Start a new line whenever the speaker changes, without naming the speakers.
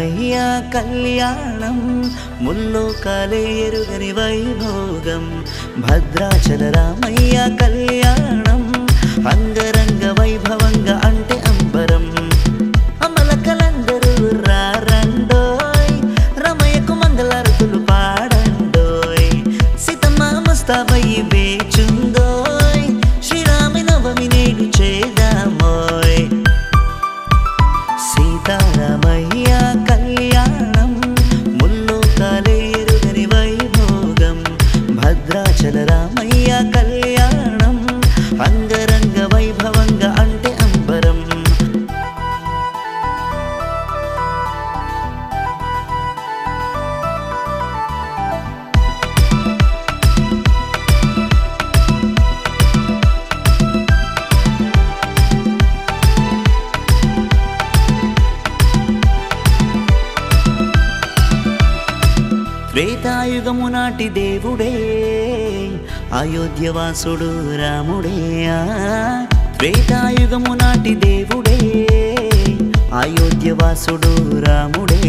సీతారామయ్య కళ్యాణం ముల్లోకాలే ఎరుగని వైభోగం భద్రాచల రామయ్య కళ్యాణం అంగరంగ వైభవంగా అంటే అంబరం అమలకలందరూ రారండోయ్ రమయ్యకు మంగళారతులు పాడండోయ్ సీతమ్మ ముస్తాబయ్యి వేచుందోయ్ శ్రీరామి నవమి నేడు చేద్దామోయ్ సీతారామయ్య కళ్యాణం ముల్లోకాలే ఎరుగని వైభోగం భద్రాచల రామయ్య కళ్యాణం అంగరంగ వైభవంగా అంటే అంబరం త్రేతాయుగము నాటి దేవుడే అయోధ్యవాసుడు రాముడే త్రేతాయుగము నాటి దేవుడే అయోధ్యవాసుడు రాముడే